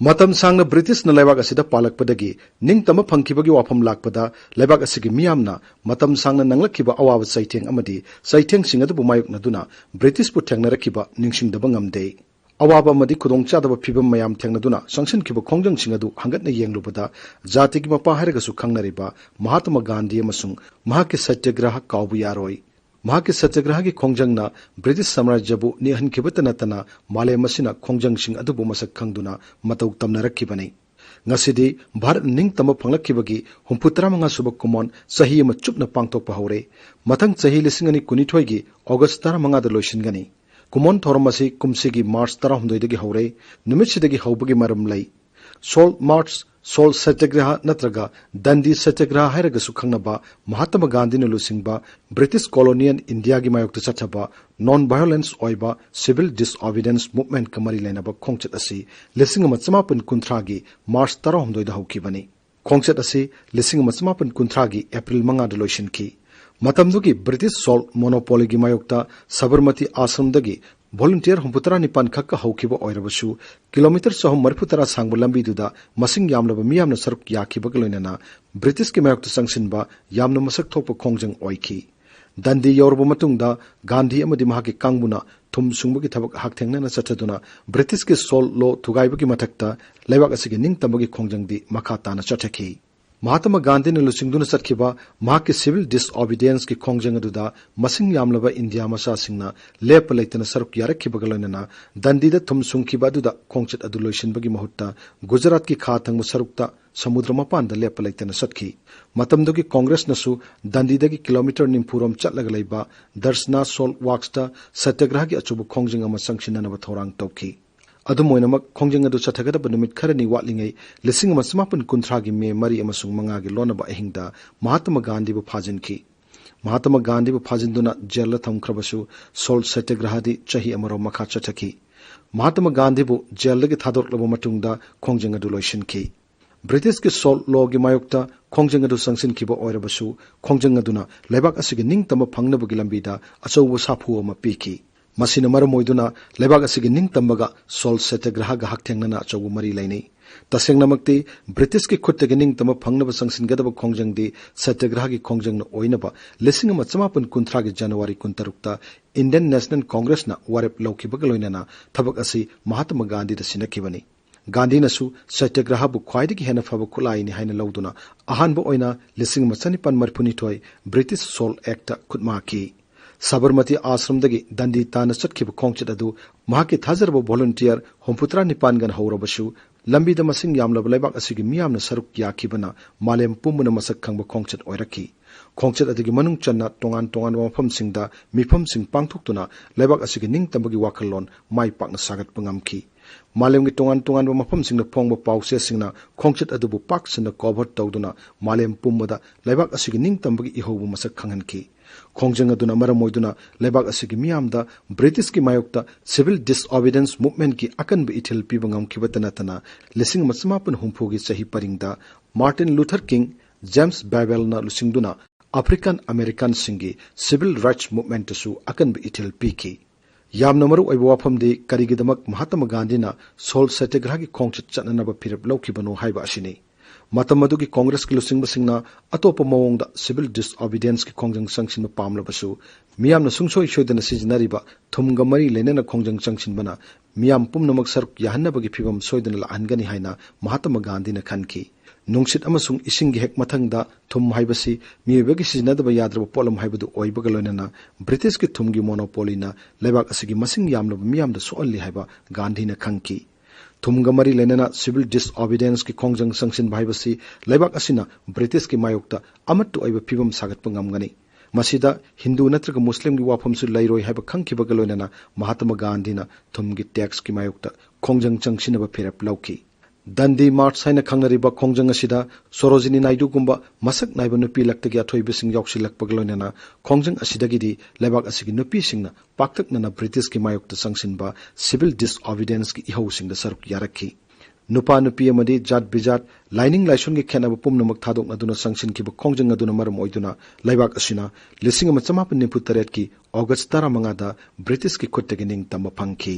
मतम सांगना ब्रिटिश न लेबाक असिदा पालकपदगी निंगतम फंखिबगी वाफम लाकपदा लेबाक असिगी मियामना मतम सांगना नंगलखिबा अवाब सैथेंग अमदी सैथेंग सिंग अदुबु मायुकनदुना ब्रिटिश पु थेंगनरखिबा निंगसिंगदबा ngamde अवाब अमदी खुदोंचादबा फिबम मयाम थेंगनदुना संसनखिबा खोंजंग सिंग अदु हंगतना येंगलुबदा जातिगी मपा हारगसु खंगनरिबा महात्मा गांधी अमसुंग महाके सत्याग्रह कावबु यारोय महाके सत्याग्रह की खोंजंगना ब्रिटिश साम्राज्यबु निहनखिबत नतना मालेम मसिना खोंजंग सिंग अदुबु मसक खंगदुना मतौ तमनरखिबने ngасidi भारत निंगतम फंगलखिबगी 63 सुब कुमोन सही अम चुपना पांगथोकपा हौरे मथंग सही 2012 गी ऑगस्ट 15 दा लोइसिनगनी कुमोन थोरम असि कुमसिगी मार्च 19 दगी हौरे नुमितसिदगी हौबगी मरम लई सोल मार्च सोल सत्याग्रह नत्रगा दंडी सत्याग्रह हैरगसु खंगनबा महात्मा गांधी न लुसिंगबा ब्रिटिश कॉलोनियल इंडिया की मायोक्ता चथबा नॉन वायलेंस ओइबा सिविल डिसओबीडियंस मूवमेंट कमरी लेनबा खोंगचत असि 1919 गी मार्च 19 दा हौकिबनी खोंगचत असि 1919 गी अप्रैल 5 दा लोइसिनखि मतमदुगी ब्रिटिश सोल मोनोपोली की मायोक्ता सबरमती आश्रमदगी volunteer 79 खक्का हौखिबा ओइरबसु किलोमीटर 130 सांगबा लंबीदुदा मसिंग यामलबा मियामना सरुक याखिबा लोइनना ब्रिटिश की मायोक्ता संगसिनबा यामना मसक थोप खोंजंग ओइखि दंडी यौरबा मतुंगदा गांधी अमदि महाके कांगबुना थुम सुंगबगी थबक हाकथेंगना चथदुना ब्रिटिश के सोल लो थुगाइबगी मथक्ता लेबाक असिगे निंगतमगी खोंजंगदी मखा ताना चथखि महात्मा गांधी ने लुसिंगदुना चटखिबा महाके सिविल डिसओबीडियंस की खोंजंग अदुदा मसिंग यामलबा इंडिया मसा सिंगना लेप लेतना सरुक यारखिबा लोइनना दंडीदा थुम सुंगखिबा अदुदा खोंगचत अदु लोइसिनबगी महत्ता गुजरात की खा थंग सरुकता समुद्र मपान लेप लेतना सटखि मतमदुगी कांग्रेस नसु दंडीदगी किलोमीटर निम्फुरोम चटलग लेबा दर्शना सोल वाक्सता सत्याग्रह की अचुब खोंजंग अमा संगसिननबा थौरांग तौखि अदुमोइनमक खोंजंग अदु चथगदब नुमित खरनी वाटलिंगै 1919 की मे मरी अमसुंग मंगा की लोनबा अहिंगदा महात्मा गांधी बु फाजिनखि महात्मा गांधी बु फाजिनदुना जेल थमख्रबसु सोल सत्याग्रहदी चही अमरो मखा चथखि महात्मा गांधी बु जेल की थादोरलब मतुंगदा खोंजंग अदु लोइसिनखि ब्रिटिश के सोल लॉ की मायोक्ता खोंजंग अदु संगसिनखिबा ओइरबसु खोंजंग अदुना लेबाक असिगे निंगतम फंगनबगी लंबीदा अचौब साफु अमा पीखि मसिना मरम ओइदुना लेबाक असिगे निंगतमबगा सोल सत्याग्रह गा हकथेंगना अचौब मरी लैनै तसेंगनमक्ति ब्रिटिश की खुत्तगे निंगतम फंगनब संगसिनगदब खोंजंगदी सत्याग्रह की खोंजंग ओइनबा 1919 की जनवरी 23 इंडियन नेशनल कांग्रेस ना वारेप लौखिबगा लोइनना थबक असि महात्मा गांधी दा सिनखिबनी गांधी नसु सत्याग्रह बु ख्वाइदगी हेना फब खुलाइनि हाइना लौदुना अहानबो ओइना 1992 ब्रिटिश सोल एक्ट खुदमाखि सबरमती आश्रमदगी दंडी ताना चटखिब खोंगचत अदु महाके थाजरब वॉलंटियर 79 गन हौरबसु लंबीद मसिंग यामलब लेबाक असिगी मियामना सरुक याखिबना मालेम पुम्बना मसक खंब खोंगचत ओइरखि खोंगचत अदगी मनुंग चन्ना तोंगान तोंगान मफमसिंगदा मिफमसिंग पांगथुक्तुना लेबाक असिगी निंगतमबगी वाखलोन माइ पाकना सागतप ngamखि मालेम की तोंगान तोंगान मफमसिंगना फोंगबा पाउसेसिंगना खोंगचत अदुबु पाकसना कवर तौदुना मालेम पुम्बदा लेबाक असिगी निंगतमबगी इहौबु मसक खंगनखि खोंजंग अदुना मरम ओइदुना लेबाक असिगी मियामदा ब्रिटिश की मायोक्ता सिविल डिसओबीडियंस मूवमेंट की अकनब इथिल पीबा ngamखिबत नतना 1950 की चही परिंगदा Martin Luther King James Bevel ना लुसिंगदुना अफ्रीकन अमेरिकन सिंगी सिविल राइट्स मूवमेंट सु अकनब इथिल पीखि यामना मरु ओइबा वाफमदि करिगिदमक महात्मा गांधी ना सोल सत्याग्रह की खोंगचत चटननब फिरब लौखिबनो हाइबा असिनि मतमदु की कांग्रेस की लुसिंगबसिंगना अतोप मवोंगदा सिविल डिसओबीडियंस की खोंजंग संगसिन पामलबसु मियामना सुंगसोय सोयदना सिजनरिबा थुमगा मरी लेनना खोंजंग संगसिनबना मियाम पुमनमक सरुक याहन्नबगी फिबम सोयदना लाहनगनी हाइना महात्मा गांधी न खनखि नुंगसित अमसुंग इसिंगी हेक मथंगदा थुम हाइबसी मियबगी सिजनदबा याद्रब पोलम हाइबदु ओइबगा लोइनना ब्रिटिश की थुमगी मोनोपोलीना लेबाक असिगी मसिंग यामलब मियामदा सोअल्ली हाइबा गांधी न खंखि थुमगा मरी लेनना सिविल डिसओबीडियंस की खोंजंग संगसिन भाइबसी लेबाक असिना ब्रिटिश की मायोक्ता अमत्तु ओइबा फिबम सागतप ngamgani मसिदा हिंदू नत्रग मुस्लिम की वाफमसु लैरोय हाइबा खंखिबगा लोइनना महात्मा गांधीना थुमगी टैक्स की मायोक्ता खोंजंग चंगसिनबा फिरप लौखि दंडी मार्च हाइना खंगनरिबा खोंजंग असिदा सरोजिनी नायडू गुंबा मसक नाइबा नुपी लक्तगी अथोइबसिंग यौसिलक्पगा लोइनना खोंजंग असिदगिदी लेबाक असिगी नुपीसिंगना पाक्तकनना ब्रिटिश की मायोक्ता संगसिनबा सिविल डिसओबीडियंस की इहौसिंगदा सरुक यारखि नुपा नुपी अमदी जात बिजात लाइनिंग लाइसोन की खेनब पुमनमक थादोकनदुना संगसिनखिबा खोंजंग अदुना मरम ओइदुना लेबाक असिना 1993 की ऑगस्ट 15 दा ब्रिटिश की खुत्तगी निंगतम फंखि।